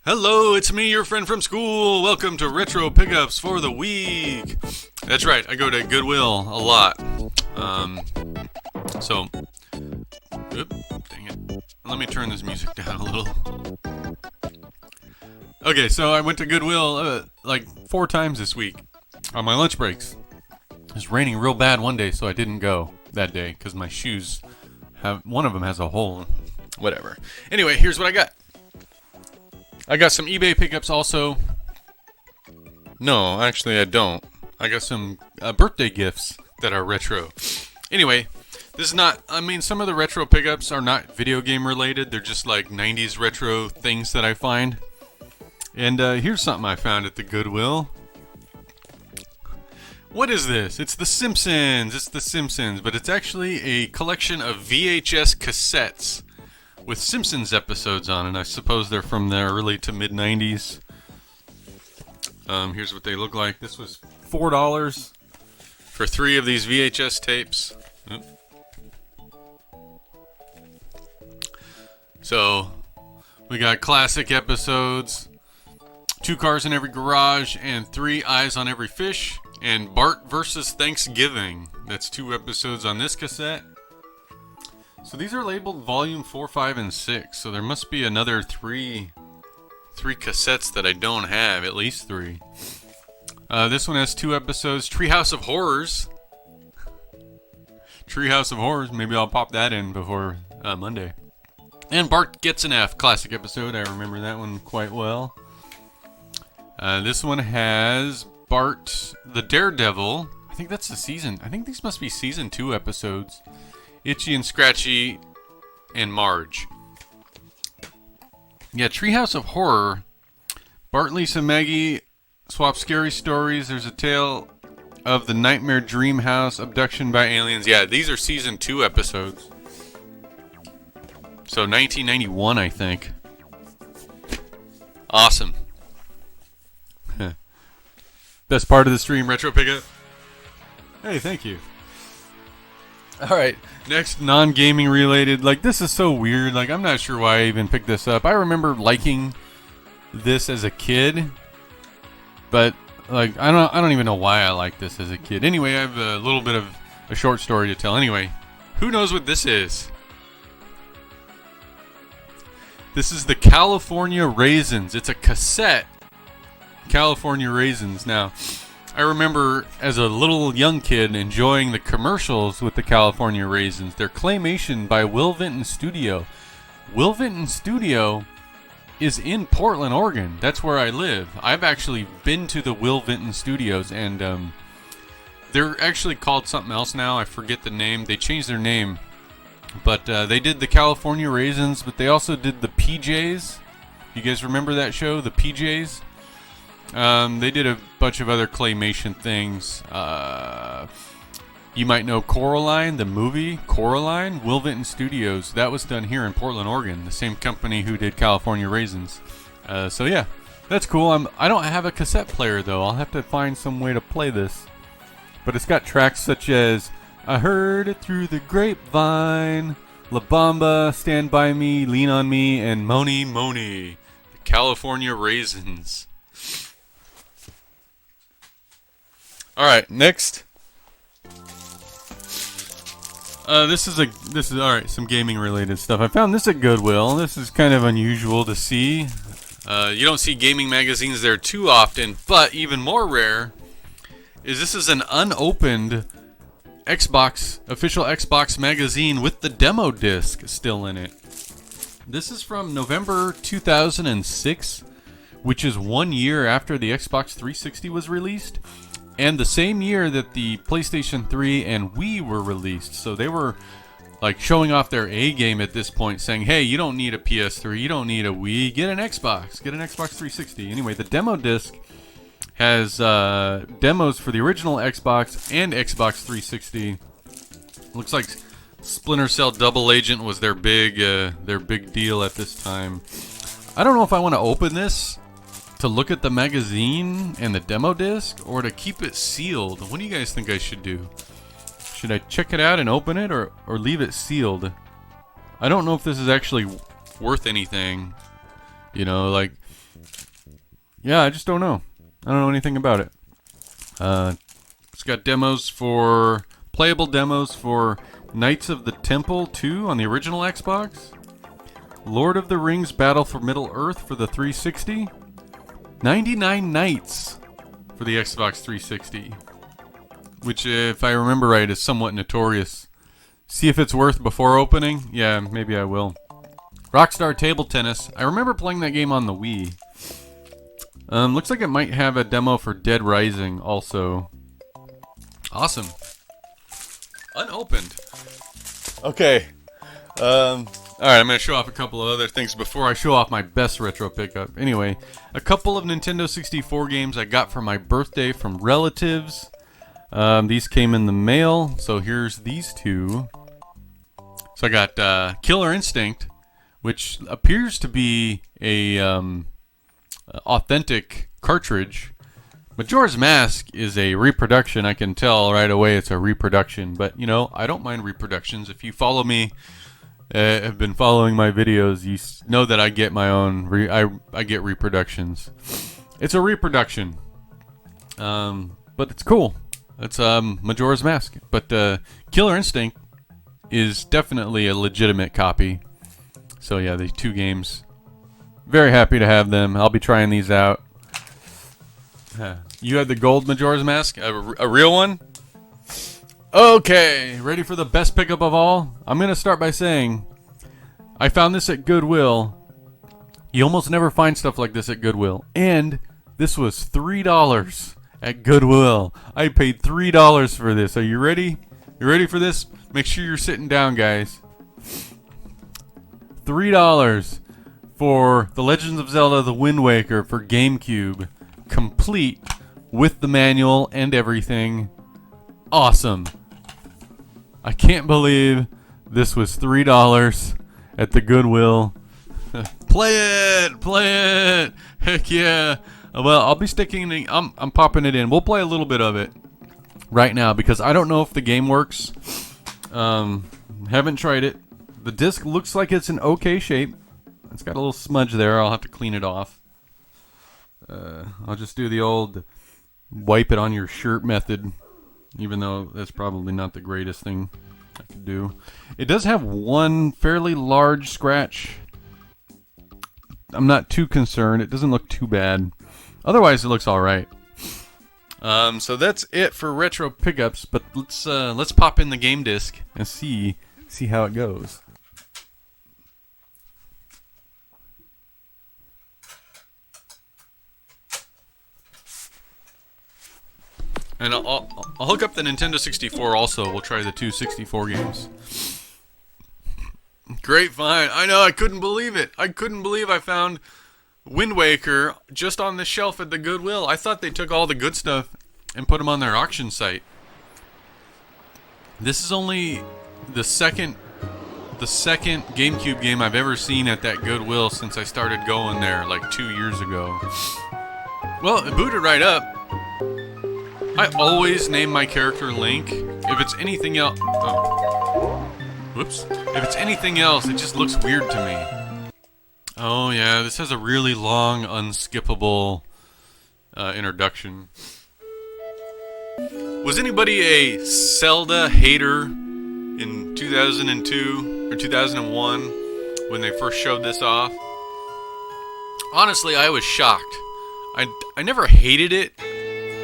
Hello, it's me, your friend from school. Welcome to Retro Pickups for the week. That's right, I go to Goodwill a lot. Dang it. Let me turn this music down a little. Okay, so I went to Goodwill like 4 times this week on my lunch breaks. It was raining real bad one day, so I didn't go that day because my shoes one of them has a hole. Whatever. Anyway, here's what I got. I got some eBay pickups also. No, actually I don't. I got some birthday gifts that are retro. Anyway, this is not, some of the retro pickups are not video game related. They're just like 90s retro things that I find. And here's something I found at the Goodwill. What is this? It's The Simpsons. It's The Simpsons, but it's actually a collection of VHS cassettes with Simpsons episodes on it. I suppose they're from the early to mid 90s. Here's what they look like. This was $4 for 3 of these VHS tapes. Oop. So we got classic episodes, 2 Cars in Every Garage, and 3 Eyes on Every Fish, and Bart versus Thanksgiving. That's 2 episodes on this cassette. So these are labeled volume 4, 5, and 6. So there must be another 3 cassettes that I don't have, at least 3. This one has 2 episodes. Treehouse of Horrors. Treehouse of Horrors. Maybe I'll pop that in before Monday. And Bart Gets an F, classic episode. I remember that one quite well. This one has Bart the Daredevil. I think that's the season. I think these must be season 2 episodes. Itchy and Scratchy and Marge. Yeah, Treehouse of Horror. Bart, Lisa, Maggie swap scary stories. There's a tale of the Nightmare Dream House, abduction by aliens. Yeah, these are season 2 episodes. So 1991, I think. Awesome. Best part of the stream, Retro Pickup. Hey, thank you. Alright, next non-gaming related. Like, this is so weird. Like, I'm not sure why I even picked this up. I remember liking this as a kid, but like I don't even know why I liked this as a kid. Anyway, I have a little bit of a short story to tell. Anyway, who knows what this is? This is the California Raisins. It's a cassette. California Raisins. Now, I remember as a little young kid enjoying the commercials with the California Raisins. They're claymation by Will Vinton Studio. Will Vinton Studio is in Portland, Oregon. That's where I live. I've actually been to the Will Vinton Studios, and they're actually called something else now. I forget the name. They changed their name. But they did the California Raisins, but they also did the PJs. You guys remember that show, the PJs? They did a bunch of other claymation things. You might know Coraline, the movie Coraline, Will Vinton Studios. That was done here in Portland, Oregon. The same company who did California Raisins. So yeah, that's cool. I don't have a cassette player though. I'll have to find some way to play this. But it's got tracks such as I Heard It Through the Grapevine, La Bamba, Stand By Me, Lean On Me, and Moni Moni. The California Raisins. Alright, next. This is alright, some gaming related stuff. I found this at Goodwill. This is kind of unusual to see. You don't see gaming magazines there too often, but even more rare is this is an unopened official Xbox magazine with the demo disc still in it. This is from November 2006, which is 1 year after the Xbox 360 was released. And the same year that the PlayStation 3 and Wii were released. So they were like showing off their A game at this point, saying, hey, you don't need a PS3, you don't need a Wii, get an Xbox 360. Anyway, the demo disc has demos for the original Xbox and Xbox 360. Looks like Splinter Cell Double Agent was their big deal at this time. I don't know if I want to open this to look at the magazine and the demo disc, or to keep it sealed. What do you guys think I should do? Should I check it out and open it, or leave it sealed? I don't know if this is actually worth anything. You know, like, yeah, I just don't know. I don't know anything about it. It's got playable demos for Knights of the Temple 2 on the original Xbox, Lord of the Rings Battle for Middle-earth for the 360, 99 Nights for the Xbox 360, which, if I remember right, is somewhat notorious. See if it's worth before opening? Yeah, maybe I will. Rockstar Table Tennis. I remember playing that game on the Wii. Looks like it might have a demo for Dead Rising also. Awesome. Unopened. Okay. Alright, I'm going to show off a couple of other things before I show off my best retro pickup. Anyway, a couple of Nintendo 64 games I got for my birthday from relatives. These came in the mail, so here's these two. So I got Killer Instinct, which appears to be a authentic cartridge. Majora's Mask is a reproduction. I can tell right away it's a reproduction, but you know, I don't mind reproductions. If you follow me, have been following my videos, you know that I get my own I get reproductions. It's a reproduction, but it's cool. It's Majora's Mask, but Killer Instinct is definitely a legitimate copy. So yeah, these two games, very happy to have them. I'll be trying these out. You had the gold Majora's Mask, a real one? Okay, ready for the best pickup of all? I'm going to start by saying, I found this at Goodwill. You almost never find stuff like this at Goodwill. And this was $3 at Goodwill. I paid $3 for this. Are you ready? You ready for this? Make sure you're sitting down, guys. $3 for The Legend of Zelda The Wind Waker for GameCube. Complete with the manual and everything. Awesome. I can't believe this was $3 at the Goodwill. Play it! Play it! Heck yeah! Well, I'll be sticking. I'm popping it in. We'll play a little bit of it right now because I don't know if the game works. Haven't tried it. The disc looks like it's in okay shape. It's got a little smudge there. I'll have to clean it off. I'll just do the old wipe it on your shirt method, even though that's probably not the greatest thing I could do. It does have one fairly large scratch. I'm not too concerned. It doesn't look too bad. Otherwise, it looks all right. So that's it for retro pickups. But let's pop in the game disc and see how it goes. And I'll hook up the Nintendo 64 also. We'll try the two 64 games. Great find. I know, I couldn't believe it. I couldn't believe I found Wind Waker just on the shelf at the Goodwill. I thought they took all the good stuff and put them on their auction site. This is only the second GameCube game I've ever seen at that Goodwill since I started going there like 2 years ago. Well, it booted right up. I always name my character Link. If it's anything else... Oh. Whoops. If it's anything else, it just looks weird to me. Oh yeah, this has a really long, unskippable introduction. Was anybody a Zelda hater in 2002 or 2001 when they first showed this off? Honestly, I was shocked. I never hated it.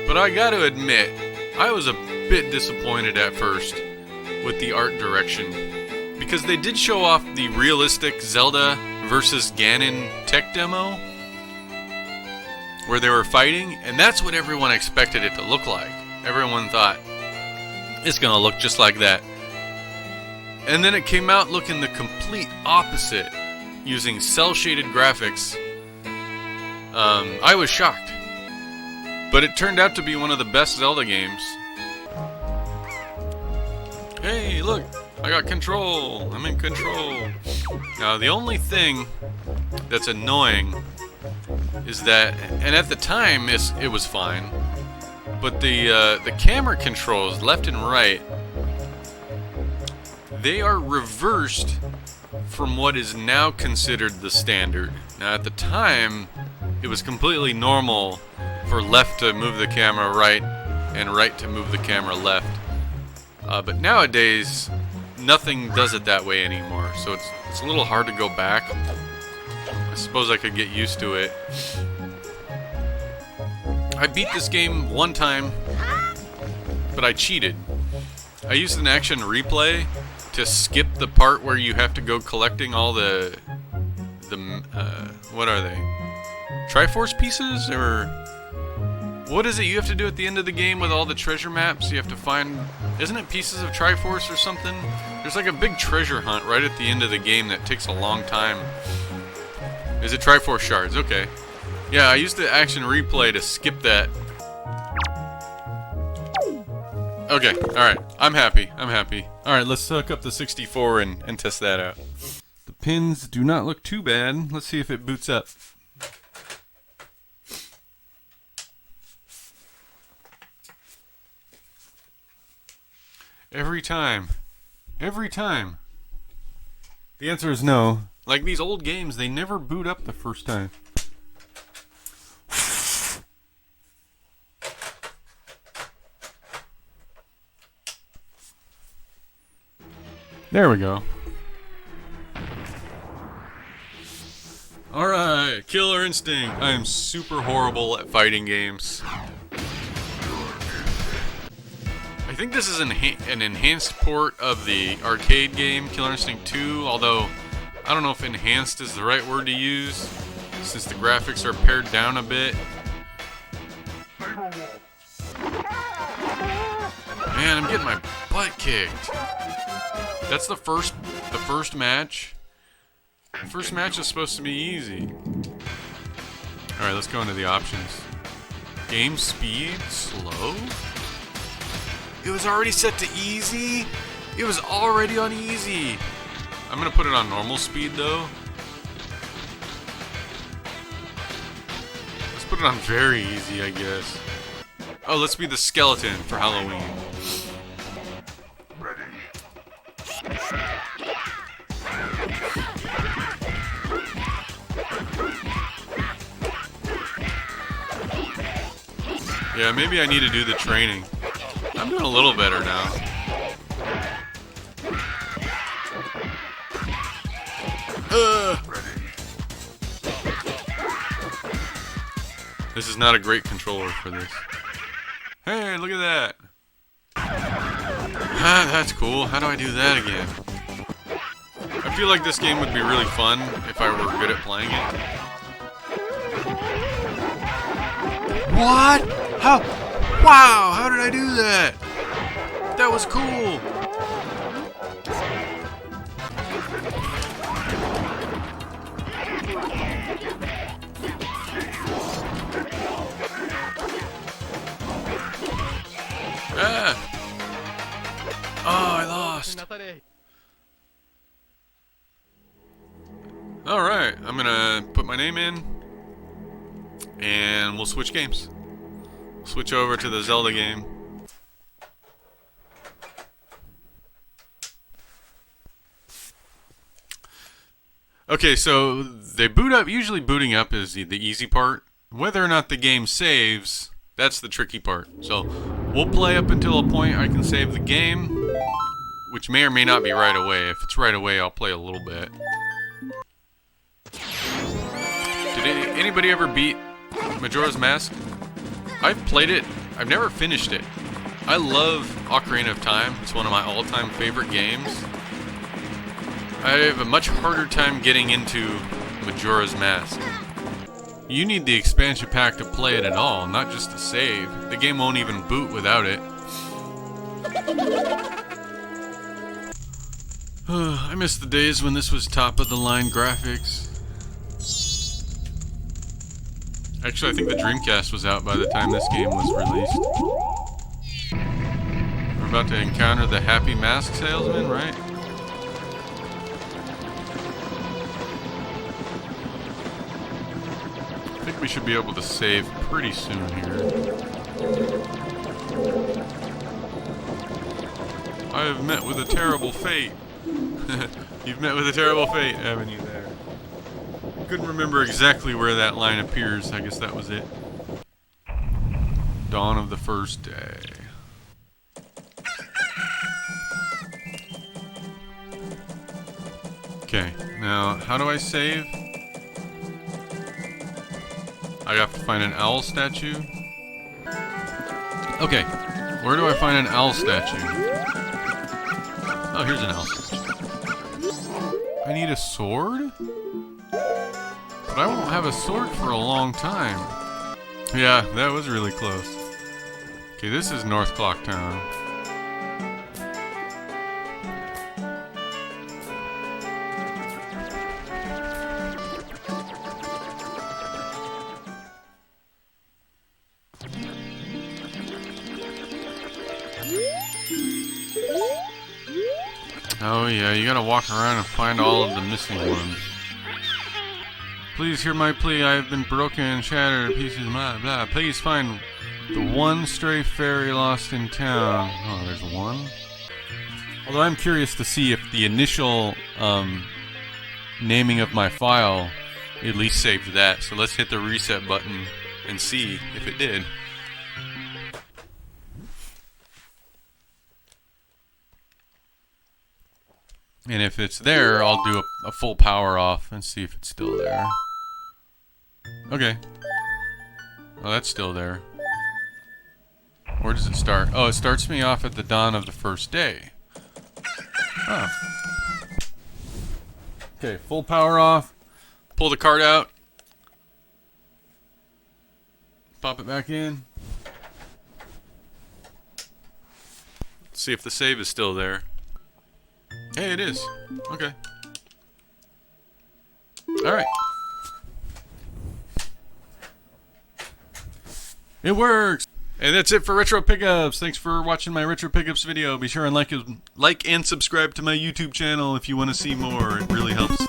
But I gotta admit, I was a bit disappointed at first with the art direction. Because they did show off the realistic Zelda versus Ganon tech demo, where they were fighting, and that's what everyone expected it to look like. Everyone thought, it's gonna look just like that. And then it came out looking the complete opposite, using cel-shaded graphics. I was shocked. But it turned out to be one of the best Zelda games. Hey, look! I got control! I'm in control! Now, the only thing that's annoying is that... And at the time, it was fine. But the camera controls, left and right, they are reversed from what is now considered the standard. Now at the time, it was completely normal for left to move the camera right and right to move the camera left. But nowadays, nothing does it that way anymore, so it's a little hard to go back. I suppose I could get used to it. I beat this game one time, but I cheated. I used an action replay to skip the part where you have to go collecting all the what are they? Triforce pieces? Or what is it you have to do at the end of the game with all the treasure maps? You have to find, isn't it pieces of Triforce or something? There's like a big treasure hunt right at the end of the game that takes a long time. Is it Triforce shards? Okay. Yeah, I used the action replay to skip that. Okay, alright. I'm happy. I'm happy. Alright, let's hook up the 64 and test that out. The pins do not look too bad. Let's see if it boots up. Every time. Every time. The answer is no. Like these old games, they never boot up the first time. There we go. Alright, Killer Instinct. I am super horrible at fighting games. I think this is an enhanced port of the arcade game, Killer Instinct 2, although I don't know if enhanced is the right word to use, since the graphics are pared down a bit. Man, I'm getting my butt kicked. That's the first match. The first match is supposed to be easy. Alright, let's go into the options. Game speed, slow? It was already set to easy? It was already on easy. I'm gonna put it on normal speed though. Let's put it on very easy, I guess. Oh, let's be the skeleton for Halloween. Yeah, maybe I need to do the training. I'm doing a little better now. This is not a great controller for this. Hey, look at that. Ah, that's cool. How do I do that again? I feel like this game would be really fun if I were good at playing it. What? How? Wow, how did I do that? That was cool. Ah. Oh, I lost. Alright, I'm gonna put my name in and we'll switch games. Switch over to the Zelda game. Okay, so they boot up. Usually booting up is the easy part. Whether or not the game saves, that's the tricky part. So we'll play up until a point I can save the game, which may or may not be right away. If it's right away, I'll play a little bit. Did anybody ever beat Majora's Mask? I've played it. I've never finished it. I love Ocarina of Time. It's one of my all-time favorite games. I have a much harder time getting into Majora's Mask. You need the expansion pack to play it at all, not just to save. The game won't even boot without it. I miss the days when this was top-of-the-line graphics. Actually, I think the Dreamcast was out by the time this game was released. We're about to encounter the Happy Mask Salesman, right? I think we should be able to save pretty soon here. I have met with a terrible fate. You've met with a terrible fate, haven't you there? Couldn't remember exactly where that line appears. I guess that was it. Dawn of the first day. Okay, now how do I save? I have to find an owl statue. Okay, where do I find an owl statue? Oh, here's an owl statue. I need a sword? But I won't have a sword for a long time. Yeah, that was really close. Okay, this is North Clock Town. Oh yeah, you gotta walk around and find all of the missing ones. Please hear my plea. I have been broken, shattered, pieces, blah, blah. Please find the one stray fairy lost in town. Oh, there's one? Although I'm curious to see if the initial naming of my file at least saved that. So let's hit the reset button and see if it did. And if it's there, I'll do a full power off and see if it's still there. Okay. Oh, that's still there. Where does it start? Oh, it starts me off at the dawn of the first day. Oh. Okay, full power off. Pull the card out. Pop it back in. See if the save is still there. Hey, it is. Okay. Alright. It works! And that's it for Retro Pickups. Thanks for watching my Retro Pickups video. Be sure and like and subscribe to my YouTube channel if you want to see more. It really helps.